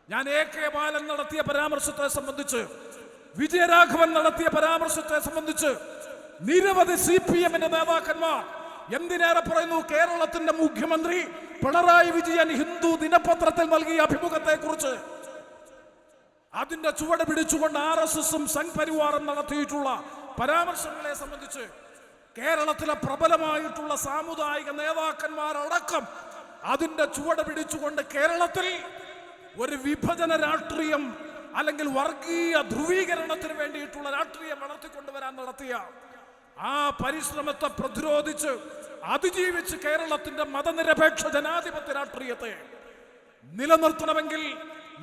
ഞാൻ AK ബാലൻ നടത്തിയ പരാമർശത്തെ സംബന്ധിച്ച്, വിജയരാഘവൻ നടത്തിയ പരാമർശത്തെ സംബന്ധിച്ച് നിരവധി CPM-ന്റെ നേതാക്കന്മാർ, എന്തിനേറെ പറയുന്നു, കേരളത്തിന്റെ മുഖ്യമന്ത്രി പിണറായി വിജയൻ ഹിന്ദു ദിനപത്രത്തിൽ നൽകിയ അഭിമുഖത്തെ കുറിച്ച് അതിന്റെ ചുവട് പിടിച്ചുകൊണ്ട് RSS-ഉം സംഘ് പരിവാറും നടത്തിയിട്ടുള്ള പരാമർശങ്ങളെ സംബന്ധിച്ച് കേരളത്തിലെ പ്രബലമായിട്ടുള്ള സാമുദായിക നേതാക്കന്മാരടക്കം അതിന്റെ ചുവട് പിടിച്ചുകൊണ്ട് കേരളത്തിൽ ഒരു വിഭജന രാഷ്ട്രീയം അല്ലെങ്കിൽ വർഗീയ ധ്രുവീകരണത്തിന് വേണ്ടിയിട്ടുള്ള രാഷ്ട്രീയം വളർത്തിക്കൊണ്ടുവരാൻ നടത്തിയ ആ പരിശ്രമത്തെ പ്രതിരോധിച്ച് അതിജീവിച്ച് കേരളത്തിന്റെ മതനിരപേക്ഷ ജനാധിപത്യ രാഷ്ട്രീയത്തെ നിലനിർത്തണമെങ്കിൽ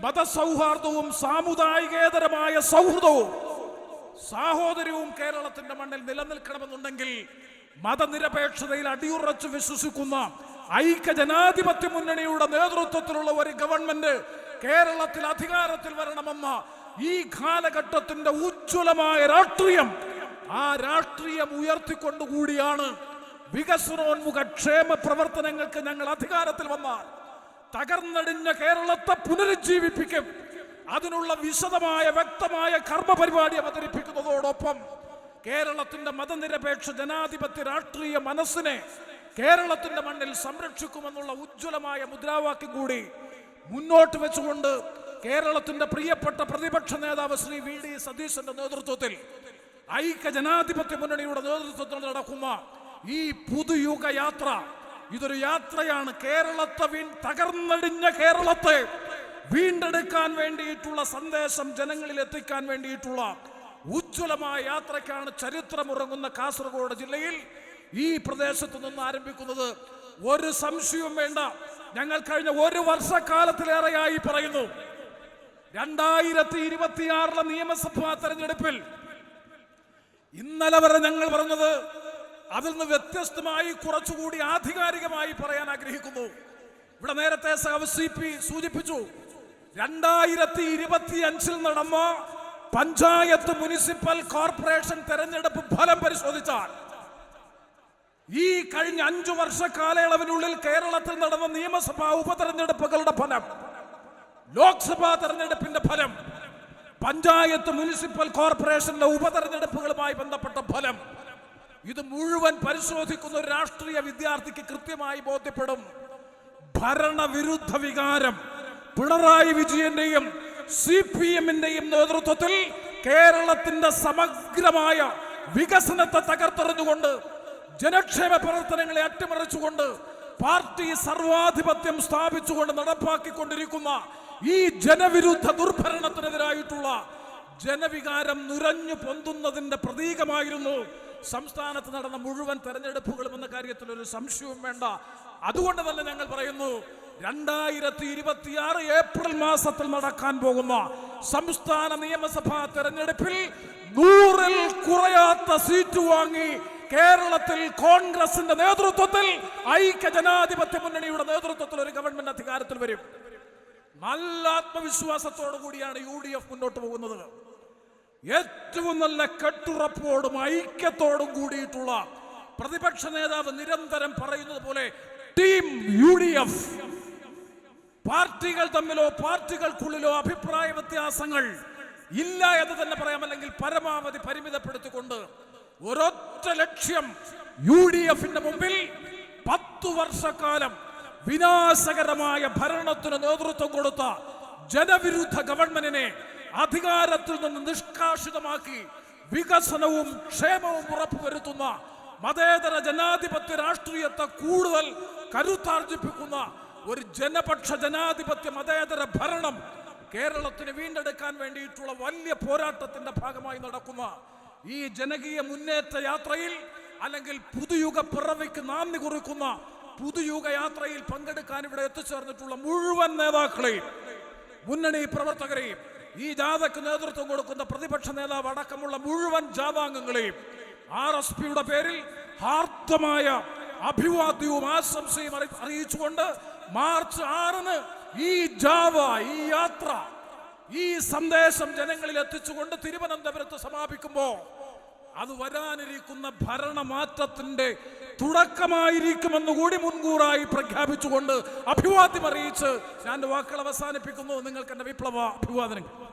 മതസൗഹാർദ്ദവും സാമുദായികേതരമായ സൗഹൃദവും സാഹോദര്യവും കേരളത്തിന്റെ മണ്ണിൽ നിലനിൽക്കണമെന്നുണ്ടെങ്കിൽ മതനിരപേക്ഷതയിൽ അടിയുറച്ച് വിശ്വസിക്കുന്ന ഐക്യ ജനാധിപത്യ മുന്നണിയുടെ നേതൃത്വത്തിലുള്ള ഒരു ഗവൺമെന്റ് കേരളത്തിൽ അധികാരത്തിൽ വരണമെന്ന ഈ കാലഘട്ടത്തിന്റെ ഉജ്ജ്വലമായ രാഷ്ട്രീയം, ആ രാഷ്ട്രീയം ഉയർത്തിക്കൊണ്ടുകൂടിയാണ് വികസനോന്മുഖ ക്ഷേമ പ്രവർത്തനങ്ങൾക്ക് ഞങ്ങൾ അധികാരത്തിൽ വന്നാൽ തകർന്നടിഞ്ഞ കേരളത്തെ പുനരുജ്ജീവിപ്പിക്കും. അതിനുള്ള വിശദമായ വ്യക്തമായ കർമ്മ പരിപാടി അവതരിപ്പിക്കുന്നതോടൊപ്പം കേരളത്തിന്റെ മതനിരപേക്ഷ ജനാധിപത്യ രാഷ്ട്രീയ മനസ്സിനെ കേരളത്തിന്റെ മണ്ണിൽ സംരക്ഷിക്കുമെന്നുള്ള ഉജ്ജ്വലമായ മുദ്രാവാക്യം കൂടി മുന്നോട്ട് വെച്ചുകൊണ്ട് കേരളത്തിന്റെ പ്രിയപ്പെട്ട പ്രതിപക്ഷ നേതാവ് ശ്രീ VD സതീശന്റെ നേതൃത്വത്തിൽ ഐക്യ ജനാധിപത്യ മുന്നണിയുടെ നേതൃത്വത്തിൽ നടക്കുന്ന ഈ പുതുയുഗ യാത്ര, ഇതൊരു യാത്രയാണ്. കേരളത്തെ തകർന്നടിഞ്ഞ കേരളത്തെ വീണ്ടെടുക്കാൻ വേണ്ടിയിട്ടുള്ള സന്ദേശം ജനങ്ങളിൽ എത്തിക്കാൻ വേണ്ടിയിട്ടുള്ള ഉജ്ജ്വലമായ യാത്രയ്ക്കാണ് ചരിത്രമുറങ്ങുന്ന കാസർഗോഡ് ജില്ലയിൽ ഈ പ്രദേശത്ത് നിന്ന് ആരംഭിക്കുന്നത്. ഒരു സംശയവും വേണ്ട. ഞങ്ങൾ കഴിഞ്ഞ ഒരു വർഷക്കാലത്തിലേറെയായി പറയുന്നു, 2026 നിയമസഭാ തെരഞ്ഞെടുപ്പിൽ ഇന്നലെ വരെ ഞങ്ങൾ പറഞ്ഞത് അതിൽ നിന്ന് വ്യത്യസ്തമായി കുറച്ചുകൂടി ആധികാരികമായി പറയാൻ ആഗ്രഹിക്കുന്നു. ഇവിടെ നേരത്തെ CP സൂചിപ്പിച്ചു, 2025 നടന്ന പഞ്ചായത്ത് മുനിസിപ്പൽ കോർപ്പറേഷൻ തെരഞ്ഞെടുപ്പ് ഫലം പരിശോധിച്ചാൽ ഈ കഴിഞ്ഞ 5 വർഷ കാലയളവിനുള്ളിൽ കേരളത്തിൽ നടന്ന നിയമസഭാ ഉപതെരഞ്ഞെടുപ്പുകളുടെ ഫലം, ലോക്സഭാ തെരഞ്ഞെടുപ്പിന്റെ ഫലം, പഞ്ചായത്ത് മുനിസിപ്പൽ കോർപ്പറേഷന്റെ ഉപതെരഞ്ഞെടുപ്പുകളുമായി ബന്ധപ്പെട്ട ഫലം, ഇത് മുഴുവൻ പരിശോധിക്കുന്ന ഒരു രാഷ്ട്രീയ വിദ്യാർത്ഥിക്ക് കൃത്യമായി ബോധ്യപ്പെടും. ഭരണവിരുദ്ധ വികാരം പിണറായി വിജയന്റെയും CPM-ന്റെയും നേതൃത്വത്തിൽ കേരളത്തിന്റെ സമഗ്രമായ വികസനത്തെ തകർത്തെറിഞ്ഞുകൊണ്ട്, ജനക്ഷേമ പ്രവർത്തനങ്ങളെ അട്ടിമറിച്ചുകൊണ്ട്, പാർട്ടി സർവാധിപത്യം സ്ഥാപിച്ചുകൊണ്ട് നടപ്പാക്കിക്കൊണ്ടിരിക്കുന്ന ഈ ജനവിരുദ്ധ ദുർഭരണത്തിനെതിരായിട്ടുള്ള ജനവികാരം നുരഞ്ഞു പൊന്തുന്നതിന്റെ പ്രതീകമായിരുന്നു സംസ്ഥാനത്ത് നടന്ന മുഴുവൻ തെരഞ്ഞെടുപ്പുകളും എന്ന കാര്യത്തിൽ ഒരു സംശയവും വേണ്ട. അതുകൊണ്ട് തന്നെ ഞങ്ങൾ പറയുന്നു, 2026 ഏപ്രിൽ മാസത്തിൽ നടക്കാൻ പോകുന്ന സംസ്ഥാന നിയമസഭാ തെരഞ്ഞെടുപ്പിൽ 100-ൽ കുറയാത്ത സീറ്റ് വാങ്ങി കേരളത്തിൽ കോൺഗ്രസിന്റെ നേതൃത്വത്തിൽ ഐക്യ ജനാധിപത്യ മുന്നണിയുടെ നേതൃത്വത്തിൽ ഒരു ഗവൺമെന്റ് അധികാരത്തിൽ വരും. നല്ല ആത്മവിശ്വാസത്തോടു കൂടിയാണ് UDF മുന്നോട്ട് പോകുന്നത്. ഏറ്റവും നല്ല കെട്ടുറപ്പോടും ഐക്യത്തോടും കൂടിയിട്ടുള്ള പ്രതിപക്ഷ നേതാവ് നിരന്തരം പറയുന്നത് പോലെ ടീം UDF. പാർട്ടികൾ തമ്മിലോ പാർട്ടികൾക്കുള്ളിലോ അഭിപ്രായ വ്യത്യാസങ്ങൾ ഇല്ല എന്ന് തന്നെ പറയാം, അല്ലെങ്കിൽ പരമാവധി പരിമിതപ്പെടുത്തിക്കൊണ്ട് ഒരൊറ്റ ലക്ഷ്യം, UDF-ന്റെ മുമ്പിൽ 10 വർഷക്കാലം വിനാശകരമായ ഭരണത്തിന് നേതൃത്വം കൊടുത്ത ജനവിരുദ്ധ ഗവൺമെന്റിനെ അധികാരത്തിൽ നിന്ന് നിഷ്കാസിതമാക്കി വികസനവും ക്ഷേമവും ഉറപ്പുവരുത്തുന്ന മതേതര ജനാധിപത്യ രാഷ്ട്രീയത്തെ കൂടുതൽ കരുത്താർജിപ്പിക്കുന്ന ഒരു ജനപക്ഷ ജനാധിപത്യ മതേതര ഭരണം കേരളത്തിന് വീണ്ടെടുക്കാൻ വേണ്ടിയിട്ടുള്ള വലിയ പോരാട്ടത്തിന്റെ ഭാഗമായി നടക്കുന്ന ഈ ജനകീയ മുന്നേറ്റ യാത്രയിൽ, അല്ലെങ്കിൽ പുതുയുഗ പിറവിക്ക് നാന്ദി കുറിക്കുന്ന പുതുയുഗ യാത്രയിൽ പങ്കെടുക്കാൻ ഇവിടെ എത്തിച്ചേർന്നിട്ടുള്ള മുഴുവൻ നേതാക്കളെയും മുന്നണി പ്രവർത്തകരെയും ഈ ജാഥയ്ക്ക് നേതൃത്വം കൊടുക്കുന്ന പ്രതിപക്ഷ നേതാവ് അടക്കമുള്ള മുഴുവൻ ജാഥാംഗങ്ങളെയും RSPയുടെ പേരിൽ ഹാർദമായ അഭിവാദ്യവും ആശംസയും അറിയിച്ചുകൊണ്ട് മാർച്ച് 6-ന് ഈ ജാഥ, ഈ യാത്ര, ഈ സന്ദേശം ജനങ്ങളിൽ എത്തിച്ചുകൊണ്ട് തിരുവനന്തപുരത്ത് സമാപിക്കുമ്പോൾ അത് വരാനിരിക്കുന്ന ഭരണമാറ്റത്തിന്റെ തുടക്കമായിരിക്കുമെന്ന് കൂടി മുൻകൂറായി പ്രഖ്യാപിച്ചുകൊണ്ട് അഭിവാദ്യം അറിയിച്ച് ഞാൻ വാക്കുകൾ അവസാനിപ്പിക്കുന്നു. നിങ്ങൾക്ക് എന്റെ വിപ്ലവ അഭിവാദനങ്ങൾ.